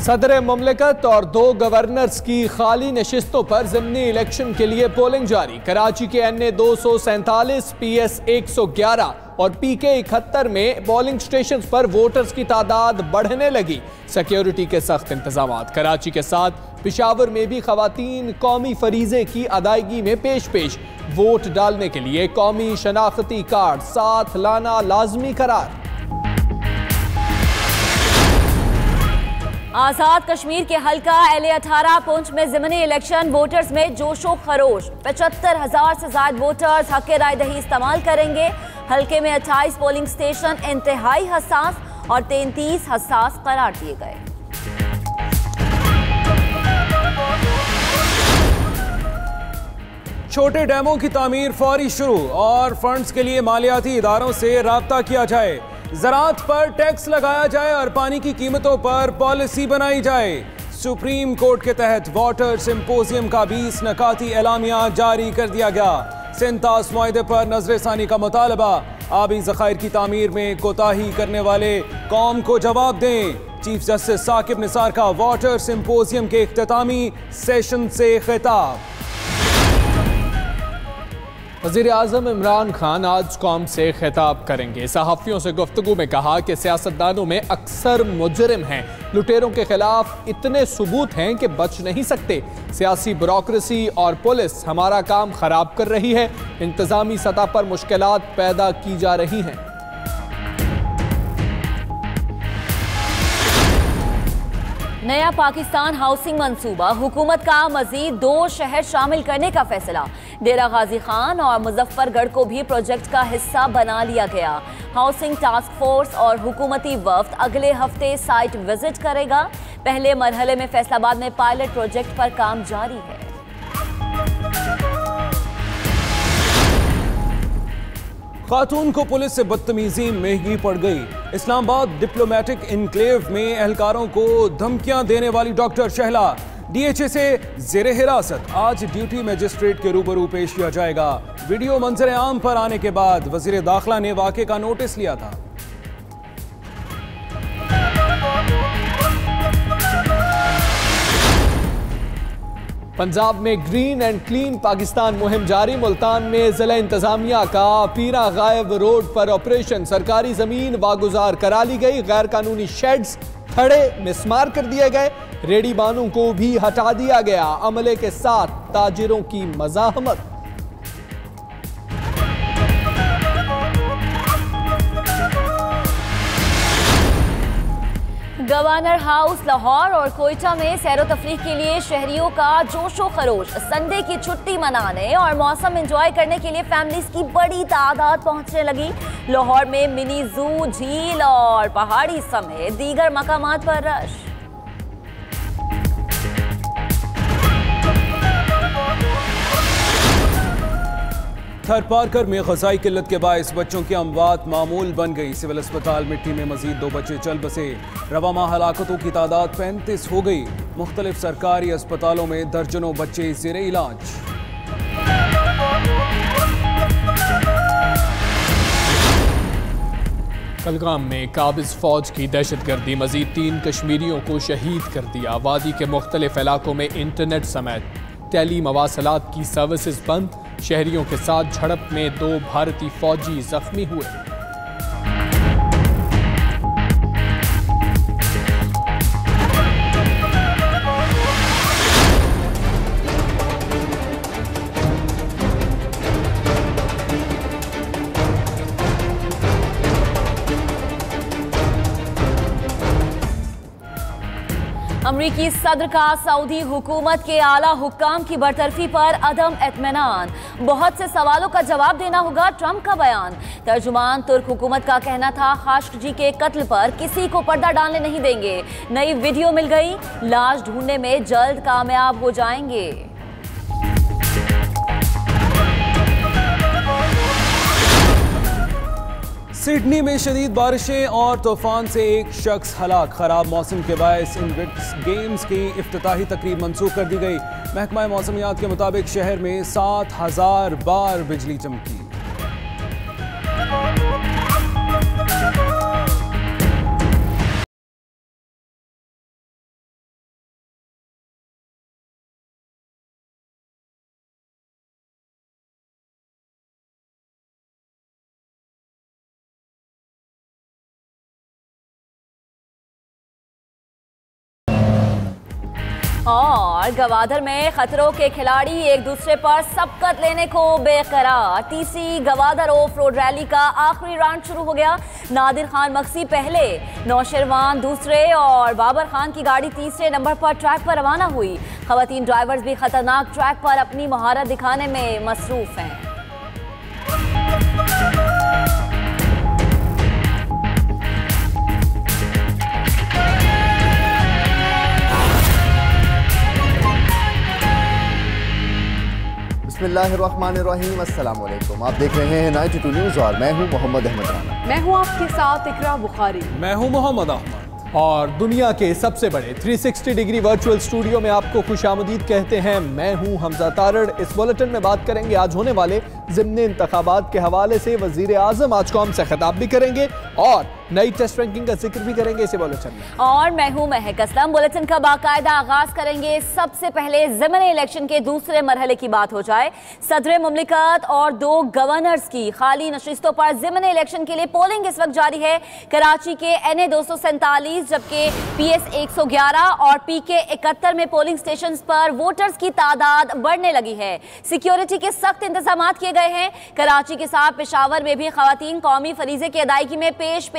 सदर मुमलिकत और 2 गवर्नर्स की खाली नशिस्तों पर ज़िमनी इलेक्शन के लिए पोलिंग जारी। कराची के NA 247, PS 111 और PK 71 में पोलिंग स्टेशन पर वोटर्स की तादाद बढ़ने लगी। सिक्योरिटी के सख्त इंतजाम। कराची के साथ पेशावर में भी खवातीन कौमी फरीजे की अदायगी में पेश वोट डालने के लिए कौमी शनाख्ती कार्ड साथ लाना लाजमी करार। आजाद कश्मीर के हल्का LA 18 पुंछ में ज़िमनी इलेक्शन वोटर्स में जोशो खरोश। 75,000 से ज्यादा वोटर्स हक राय दही इस्तेमाल करेंगे। हल्के में 28 पोलिंग स्टेशन इंतहाई हसास और 33 हसास करार दिए गए। छोटे डैमों की तामीर फौरी शुरू और फंड्स के लिए मालियाती इदारों से राब्ता किया जाए। ज़राअत पर टैक्स लगाया जाए और पानी की कीमतों पर पॉलिसी बनाई जाए। सुप्रीम कोर्ट के तहत वाटर सिंपोजियम का 20 नकाती एलामिया जारी कर दिया गया। सिंतास मुआहदे पर नजरसानी का मुतालबा। आबी ज़खायर की तामीर में कोताही करने वाले कौम को जवाब दें। चीफ जस्टिस साकिब निसार का वाटर सिंपोजियम के इख्तितामी सेशन से खिताब। वज़ीर आज़म इमरान खान आज कौम से खिताब करेंगे। सहाफ़ियों से गुफ्तगू में कहा कि सियासतदानों में अक्सर मुजरिम हैं। लुटेरों के खिलाफ इतने सबूत हैं कि बच नहीं सकते। सियासी ब्यूरोक्रेसी और पुलिस हमारा काम खराब कर रही है। इंतज़ामी सतह पर मुश्किलात पैदा की जा रही हैं। नया पाकिस्तान हाउसिंग मंसूबा। हुकूमत का मजीद 2 शहर शामिल करने का फैसला। डेरा गाजी खान और मुजफ्फरगढ़ को भी प्रोजेक्ट का हिस्सा बना लिया गया। हाउसिंग टास्क फोर्स और हुकूमती वफ्द अगले हफ्ते साइट विजिट करेगा। पहले मरहले में फैसलाबाद में पायलट प्रोजेक्ट पर काम जारी है। खातून को पुलिस से बदतमीजी महंगी पड़ गई। इस्लामाबाद डिप्लोमेटिक इनक्लेव में एहलकारों को धमकियां देने वाली डॉक्टर शहला DHA से ज़ेरे हिरासत। आज ड्यूटी मजिस्ट्रेट के रूबरू पेश किया जाएगा। वीडियो मंजर आम पर आने के बाद वज़ीर दाखिला ने वाक़े का नोटिस लिया था। पंजाब में ग्रीन एंड क्लीन पाकिस्तान मुहिम जारी। मुल्तान में जिला इंतजामिया का पीरा गायब रोड पर ऑपरेशन। सरकारी जमीन वागुजार करा ली गई। गैर कानूनी शेड्स थड़े मिसमार कर दिए गए। रेडी बानों को भी हटा दिया गया। अमले के साथ ताजिरों की मज़ाहमत। गवर्नर हाउस लाहौर और कोयटा में सैरो तफरीह के लिए शहरियों का जोशो खरोश। संडे की छुट्टी मनाने और मौसम एंजॉय करने के लिए फैमिलीज की बड़ी तादाद पहुंचने लगी। लाहौर में मिनी जू, झील और पहाड़ी समेत दीगर मकामात पर रश। थरपारकर में ग़ज़ाई किल्लत के बायस बच्चों की अमवात मामूल बन गई। सिविल अस्पताल मिट्टी में मजीद 2 बच्चे चल बसे। रवा माह हलाकतों की तादाद 35 हो गई। मुख्तलिफ सरकारी अस्पतालों में दर्जनों बच्चे ज़ेरे इलाज। कलगाम में काबिज फौज की दहशतगर्दी। मजीद 3 कश्मीरियों को शहीद कर दिया। वादी के मुख्तलिफ इलाकों में इंटरनेट समेत टेली मवासलात की सर्विसेज बंद। शहरियों के साथ झड़प में 2 भारतीय फौजी जख्मी हुए। अमरीकी सदर का सऊदी हुकूमत के आला हुक्काम की बरतरफी पर अदम इत्मीनान। बहुत से सवालों का जवाब देना होगा, ट्रंप का बयान। तर्जुमान तुर्क हुकूमत का कहना था खाशकजी के कत्ल पर किसी को पर्दा डालने नहीं देंगे। नई वीडियो मिल गई। लाश ढूंढने में जल्द कामयाब हो जाएंगे। सिडनी में शदीद बारिशें और तूफान से एक शख्स हलाक। खराब मौसम के बायस इनविट्स गेम्स की इफ्तिताही तकरीब मंसूख कर दी गई। महकमा मौसमियात के मुताबिक शहर में 7,000 बार बिजली चमकी। और गवादर में खतरों के खिलाड़ी एक दूसरे पर सबकत लेने को बेकरार। तीसरी गवादर ऑफ रोड रैली का आखिरी राउंड शुरू हो गया। नादिर खान मक्सी पहले, नौशेरवान दूसरे और बाबर खान की गाड़ी तीसरे नंबर पर ट्रैक पर रवाना हुई। खवातीन ड्राइवर्स भी खतरनाक ट्रैक पर अपनी महारत दिखाने में मसरूफ हैं। बिस्मिल्लाहिर्रहमानिर्रहीम, अस्सलाम वालेकुम। आप देख रहे हैं 92 न्यूज़ और मैं हूं मोहम्मद अहमद राना। मैं हूं आपके साथ इकरा बुखारी। मैं हूं मोहम्मद अहमद। और दुनिया के सबसे बड़े 360 डिग्री वर्चुअल स्टूडियो में आपको खुशामदीद कहते हैं। मैं हूं हमजा तारड़। इस बुलेटिन में बात करेंगे आज होने वाले ज़िमनी इंतखाबात के हवाले से। वज़ीर आज़म आज कौम से खिताब भी करेंगे और नई टेस्ट रैंकिंग का जिक्र भी करेंगे इसी बुलेटिन में। और मैं हूं महक असलम। बुलेटिन का बाकायदा आगाज करेंगे। सबसे पहले ज़िमनी इलेक्शन के दूसरे मरहले की बात हो जाए। सदर मुमलिकत और 2 गवर्नर्स की खाली नशिस्तों पर ज़िमनी इलेक्शन के लिए पोलिंग इस वक्त जारी है। कराची के NA 247 जबकि PS 111 और PK 71 में पोलिंग स्टेशन पर वोटर्स की तादाद बढ़ने लगी है। सिक्योरिटी के सख्त इंतजाम किए गए हैं। कराची के साथ पेशावर में भी खवातीन कौमी फरीजे की अदायगी में पेश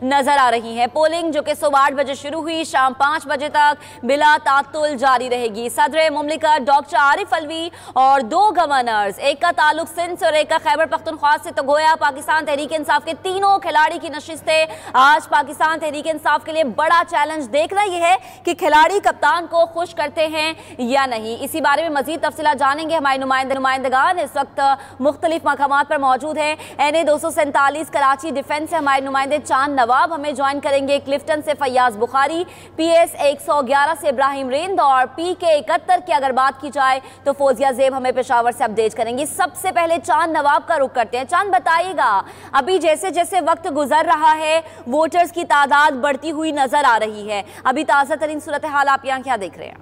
नजर आ रही है। पोलिंग जो कि सुबह 8 बजे शुरू हुई, शाम 5 बजे तक बिला तातुल जारी रहेगी। सदर मुमलिकत डॉक्टर आरिफ अलवी और 2 गवर्नर्स, एक का ताल्लुक सिंध से और एक का खैबर पख्तूनख्वा से, तो गोया पाकिस्तान तहरीक इंसाफ के तीनों खिलाड़ी की नशिस्तें आज पाकिस्तान तहरीक इंसाफ के लिए बड़ा चैलेंज देख रही है कि खिलाड़ी कप्तान को खुश करते हैं या नहीं। इसी बारे में मजीद तफसीलात जानेंगे। हमारे नुमाइंदगान इस वक्त मुख्तलिफ मकामात पर मौजूद है। NA 247 कराची डिफेंस से हमारे नुमाइंदे चांद नवाब हमें ज्वाइन करेंगे। क्लिफ्टन से फैयाज बुखारी, PS 111 से इब्राहिम रिंद और PK 71 की अगर बात की जाए तो फौजिया जेब हमें पेशावर से अपडेट करेंगी। सबसे पहले चांद नवाब का रुख करते हैं। चांद बताइएगा, अभी जैसे जैसे वक्त गुजर रहा है वोटर्स की तादाद बढ़ती हुई नजर आ रही है। अभी ताज़ा तरीन सूरत हाल आप यहाँ क्या देख रहे हैं?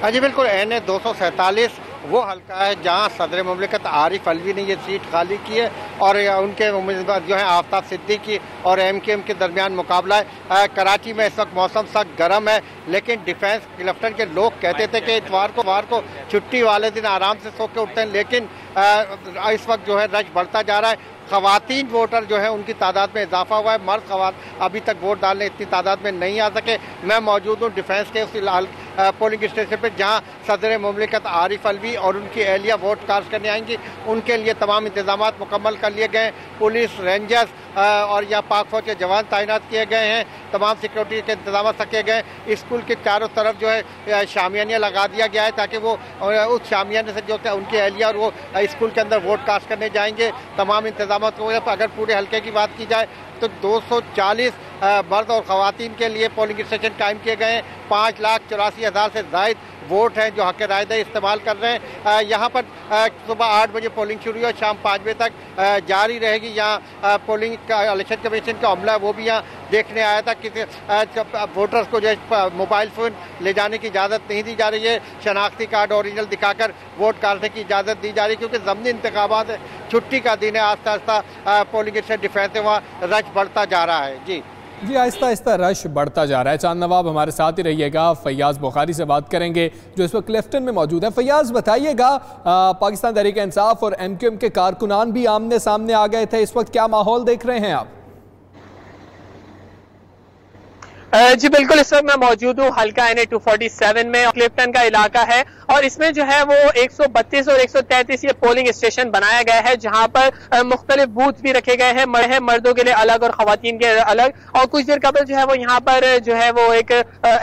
हाँ जी बिल्कुल, NA 247 वो हल्का है जहाँ सदर मुमलिकत आरिफ अलवी ने ये सीट खाली की है और उनके उम्मीदवार जो है आफ्ताब सिद्दीकी और MKM के दरमियान मुकाबला है। कराची में इस वक्त मौसम सख्त गर्म है, लेकिन डिफेंस क्लिफ्टन के लोग कहते थे कि इतवार को छुट्टी वाले दिन आराम से सो के उठते हैं, लेकिन इस वक्त जो है रश बढ़ता जा रहा है। खवातीन वोटर जो है उनकी तादाद में इजाफा हुआ है। मर्द खवात अभी तक वोट डालने इतनी तादाद में नहीं आ सके। मैं मौजूद हूँ डिफेंस के फिलहाल पोलिंग स्टेशन पर, जहाँ सदर मुमलिकत आरिफ अलवी और उनकी एहलिया वोट कास्ट करने आएंगी। उनके लिए तमाम इंतजाम मुकम्मल कर लिए गए। पुलिस, रेंजर्स और या पाक फौज के जवान तैनात किए गए हैं। तमाम सिक्योरिटी के इंतजाम किए गए। स्कूल के चारों तरफ जो है शामियाना लगा दिया गया है ताकि वो उस शामियाने से जो उनकी एहलिया और वो स्कूल के अंदर वोट कास्ट करने जाएंगे। तमाम इंतजाम अगर पूरे हल्के की बात की जाए तो 240 मर्द और खवातीन के लिए पोलिंग स्टेशन कायम किए गए हैं। 5,84,000 से ज़ायद वोट हैं जो हक़ राय इस्तेमाल कर रहे हैं। यहाँ पर सुबह 8 बजे पोलिंग शुरू हुई, शाम 5 बजे तक जारी रहेगी। यहाँ पोलिंग का इलेक्शन कमीशन का अमला वो भी यहाँ देखने आया था कि वोटर्स को जो मोबाइल फ़ोन ले जाने की इजाज़त नहीं दी जा रही है। शनाख्ती कार्ड ओरिजिनल दिखाकर वोट काटने की इजाज़त दी जा रही है, क्योंकि ज़मनी इंतखाबात छुट्टी का दिन है। आस्ता आस्ता पोलिंग स्टेशन डिफेंस है वहाँ रश बढ़ता जा रहा है। जी आहिस्ता आहिस्ता रश बढ़ता जा रहा है। चांद नवाब हमारे साथ ही रहिएगा। फैयाज बुखारी से बात करेंगे जो इस वक्त क्लिफ्टन में मौजूद है। फैयाज बताइएगा, पाकिस्तान तहरीक इंसाफ और MKM के कारकुनान भी आमने सामने आ गए थे, इस वक्त क्या माहौल देख रहे हैं आप? जी बिल्कुल, इस वक्त मैं मौजूद हूँ हल्का NA 247 में। क्लिफ्टन का इलाका है और इसमें जो है वो 132 और 133 ये पोलिंग स्टेशन बनाया गया है, जहां पर मुख्तलिफ बूथ भी रखे गए हैं। मर्दों के लिए अलग और खवातीन के अलग। और कुछ देर कबल जो है वो यहाँ पर जो है वो एक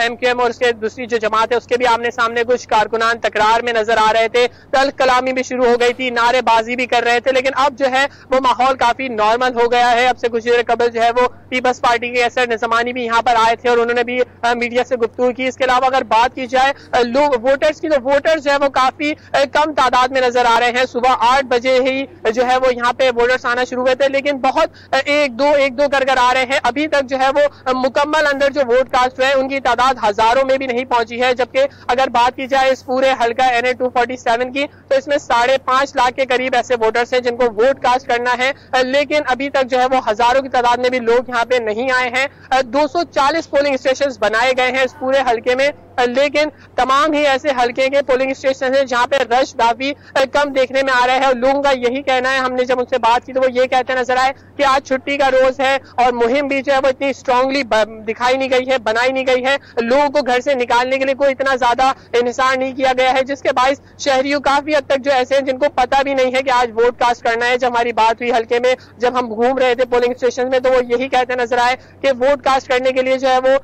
MKM और उसके दूसरी जो जमात है उसके भी आमने सामने कुछ कारकुनान तकरार में नजर आ रहे थे। तल कलामी भी शुरू हो गई थी, नारेबाजी भी कर रहे थे, लेकिन अब जो है वो माहौल काफी नॉर्मल हो गया है। अब से कुछ देर कबल जो है वो पीपल्स पार्टी के असर निज़मानी भी यहाँ पर आए थे और उन्होंने भी मीडिया से गुफ्तगू की। इसके अलावा अगर बात की जाए लोग वोटर्स की, तो वोटर्स जो है वो काफी कम तादाद में नजर आ रहे हैं। सुबह 8 बजे ही जो है वो यहाँ पे वोटर्स आना शुरू हुए थे, लेकिन बहुत एक दो कर आ रहे हैं। अभी तक जो है वो मुकम्मल अंदर जो वोट कास्ट हुए उनकी तादाद हजारों में भी नहीं पहुंची है। जबकि अगर बात की जाए इस पूरे हल्का NA 247 की, तो इसमें 5.5 लाख के करीब ऐसे वोटर्स हैं जिनको वोट कास्ट करना है, लेकिन अभी तक जो है वो हजारों की तादाद में भी लोग यहाँ पे नहीं आए हैं। 240 पोलिंग स्टेशन बनाए गए हैं इस पूरे हल्के में, लेकिन तमाम ही ऐसे हल्के के पोलिंग स्टेशन है जहां पे रश काफी कम देखने में आ रहा है। और लोगों का यही कहना है, हमने जब उनसे बात की तो वो ये कहते नजर आए कि आज छुट्टी का रोज है और मुहिम भी जो है वो इतनी स्ट्रांगली दिखाई नहीं गई है, बनाई नहीं गई है। लोगों को घर से निकालने के लिए कोई इतना ज्यादा इंतजार नहीं किया गया है, जिसके बायस शहरियों काफी हद तक जो ऐसे हैं जिनको पता भी नहीं है कि आज वोट कास्ट करना है। जब हमारी बात हुई हल्के में, जब हम घूम रहे थे पोलिंग स्टेशन में, तो वो यही कहते नजर आए कि वोट कास्ट करने के लिए जो है वो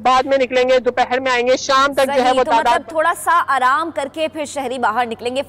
बाद में निकलेंगे, दोपहर में आएंगे, शाम तक जो है वो तो मतलब थोड़ा सा आराम करके फिर शहरी बाहर निकलेंगे।